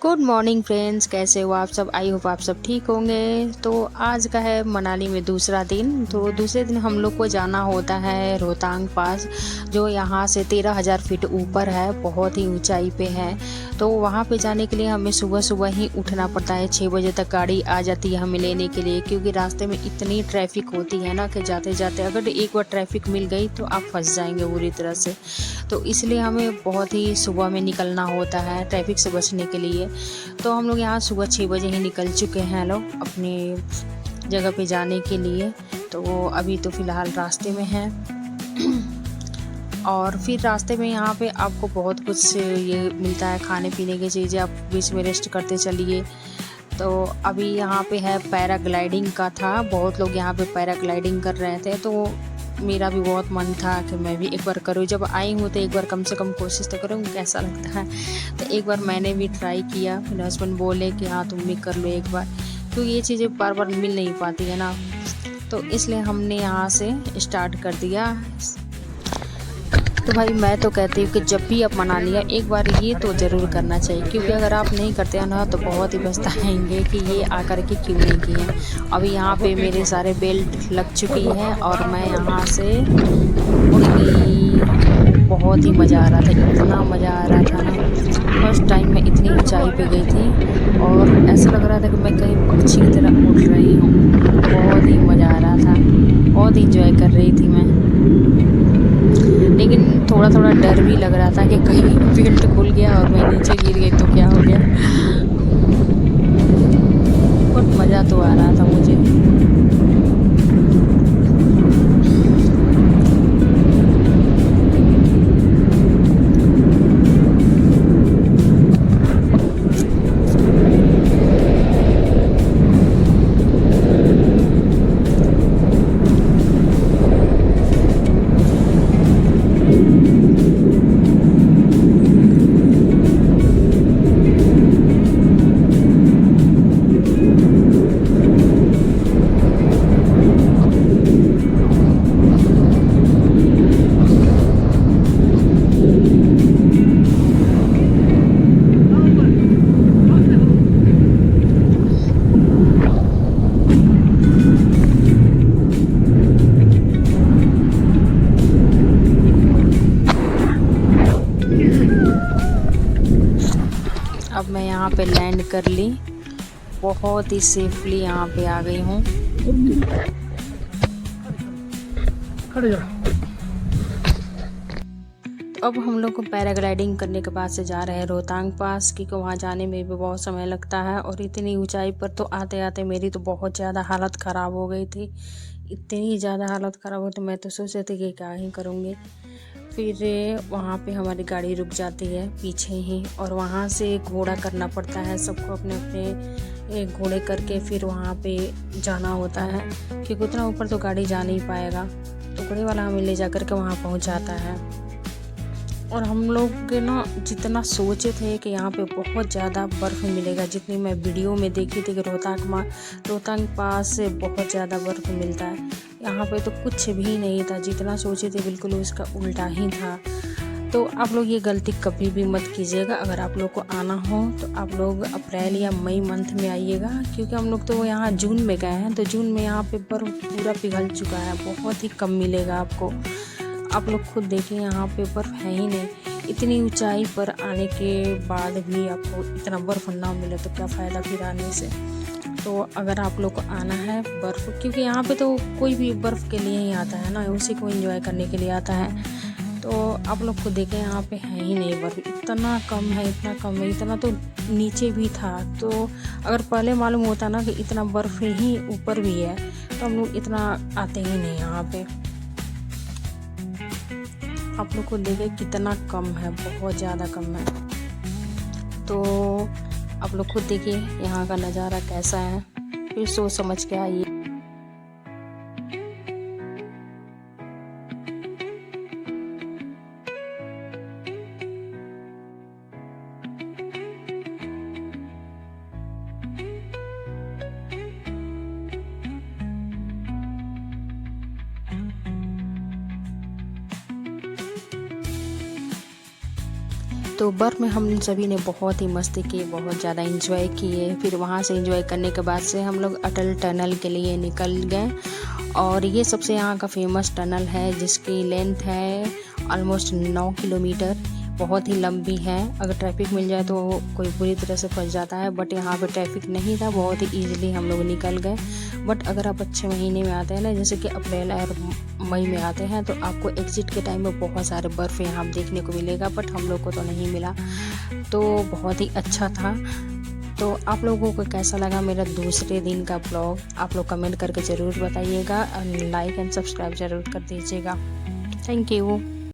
Good morning friends, कैसे हो आप सब। आई होप आप सब ठीक होंगे। तो आज का है मनाली में दूसरा दिन। तो दूसरे दिन हम लोग को जाना होता है रोहतांग पास, जो यहाँ से 13,000 फीट ऊपर है, बहुत ही ऊंचाई पे है। तो वहाँ पे जाने के लिए हमें सुबह सुबह ही उठना पड़ता है। 6 बजे तक गाड़ी आ जाती है हमें लेने के लिए, क्योंकि रास्ते में इतनी ट्रैफिक होती है ना कि जाते जाते अगर एक बार ट्रैफिक मिल गई तो आप फंस जाएंगे पूरी तरह से। तो इसलिए हमें बहुत ही सुबह में निकलना होता है ट्रैफिक से बचने के लिए। तो हम लोग यहाँ सुबह 6 बजे ही निकल चुके हैं लोग अपनी जगह पे जाने के लिए। तो अभी तो फ़िलहाल रास्ते में हैं। और फिर रास्ते में यहाँ पे आपको बहुत कुछ ये मिलता है, खाने पीने की चीज़ें, आप बीच में रेस्ट करते चलिए। तो अभी यहाँ पे है पैराग्लाइडिंग का था, बहुत लोग यहाँ पे पैराग्लाइडिंग कर रहे थे। तो मेरा भी बहुत मन था कि मैं भी एक बार करूँ। जब आई हूँ तो एक बार कम से कम कोशिश तो करूँ कैसा लगता है। तो एक बार मैंने भी ट्राई किया, मेरे हस्बैंड बोले कि हाँ तुम भी कर लो एक बार, क्योंकि ये चीज़ें बार बार मिल नहीं पाती है ना। तो इसलिए हमने यहाँ से स्टार्ट कर दिया। तो भाई मैं तो कहती हूँ कि जब भी आप मनाली आए एक बार ये तो ज़रूर करना चाहिए, क्योंकि अगर आप नहीं करते हैं ना तो बहुत ही पछताएंगे कि ये आकर के क्यों नहीं किए। अभी यहाँ पे मेरे सारे बेल्ट लग चुकी है और मैं यहाँ से उड़ गई। बहुत ही मज़ा आ रहा था, इतना मज़ा आ रहा था ना। फर्स्ट टाइम मैं इतनी ऊंचाई पे गई थी और ऐसा लग रहा था कि मैं कहीं पक्षी की तरह उड़ रही हूँ। बहुत ही मज़ा आ रहा था, बहुत इंजॉय कर रही थी मैं। लेकिन थोड़ा थोड़ा डर भी लग रहा था कि कहीं बेल्ट खुल गया और मैं नीचे गिर गई तो क्या हो गया। बहुत मज़ा तो आ रहा था मुझे। अब मैं यहाँ पे लैंड कर ली, बहुत ही सेफली यहाँ पे आ गई हूँ। तो अब हम लोग को पैराग्लाइडिंग करने के बाद से जा रहे हैं रोहतांग पास, क्योंकि वहाँ जाने में भी बहुत समय लगता है। और इतनी ऊंचाई पर तो आते आते मेरी तो बहुत ज़्यादा हालत ख़राब हो गई थी। इतनी ज़्यादा हालत ख़राब हो तो मैं तो सोच रही थी कि क्या ही करूँगी। फिर वहाँ पे हमारी गाड़ी रुक जाती है पीछे ही, और वहाँ से घोड़ा करना पड़ता है सबको, अपने अपने घोड़े करके फिर वहाँ पे जाना होता है, क्योंकि उतना ऊपर तो गाड़ी जा नहीं पाएगा। तो घोड़े वाला हमें ले जा कर के वहाँ पहुँचाता है। और हम लोग ना जितना सोचे थे कि यहाँ पे बहुत ज़्यादा बर्फ़ मिलेगा, जितनी मैं वीडियो में देखी थी कि रोहतांग पास से बहुत ज़्यादा बर्फ़ मिलता है, यहाँ पे तो कुछ भी नहीं था। जितना सोचे थे बिल्कुल उसका उल्टा ही था। तो आप लोग ये गलती कभी भी मत कीजिएगा। अगर आप लोग को आना हो तो आप लोग अप्रैल या मई मंथ में आइएगा, क्योंकि हम लोग तो यहाँ जून में गए हैं। तो जून में यहाँ पे बर्फ़ पूरा पिघल चुका है, बहुत ही कम मिलेगा आपको। आप लोग खुद देखिए, यहाँ पे बर्फ़ है ही नहीं। इतनी ऊंचाई पर आने के बाद भी आपको इतना बर्फ़ ना मिले तो क्या फ़ायदा फिर आने से। तो अगर आप लोग को आना है बर्फ़, क्योंकि यहाँ पे तो कोई भी बर्फ़ के लिए ही आता है ना, उसी को एंजॉय करने के लिए आता है। तो आप लोग को देखें यहाँ पे है ही नहीं बर्फ़, इतना कम है, इतना कम है। इतना तो नीचे भी था। तो अगर पहले मालूम होता ना कि इतना बर्फ़ ही ऊपर भी है तो हम लोग इतना आते ही नहीं यहाँ पे। आप लोग को देखे कितना कम है, बहुत ज़्यादा कम है। तो आप लोग खुद देखिए यहाँ का नज़ारा कैसा है, फिर सोच समझ के आइए। तो बर्फ़ में हम सभी ने बहुत ही मस्ती की, बहुत ज़्यादा एंजॉय किए। फिर वहाँ से एंजॉय करने के बाद से हम लोग अटल टनल के लिए निकल गए और ये सबसे यहाँ का फेमस टनल है जिसकी लेंथ है ऑलमोस्ट 9 किलोमीटर। बहुत ही लंबी है। अगर ट्रैफिक मिल जाए तो कोई बुरी तरह से फंस जाता है, बट यहाँ पे ट्रैफिक नहीं था, बहुत ही ईजिली हम लोग निकल गए। बट अगर आप अच्छे महीने में आते हैं ना, जैसे कि अप्रैल और मई में आते हैं, तो आपको एग्ज़िट के टाइम में बहुत सारे बर्फ़ यहाँ देखने को मिलेगा, बट हम लोग को तो नहीं मिला। तो बहुत ही अच्छा था। तो आप लोगों को कैसा लगा मेरा दूसरे दिन का ब्लॉग, आप लोग कमेंट करके ज़रूर बताइएगा और लाइक एंड सब्सक्राइब ज़रूर कर दीजिएगा। Thank you.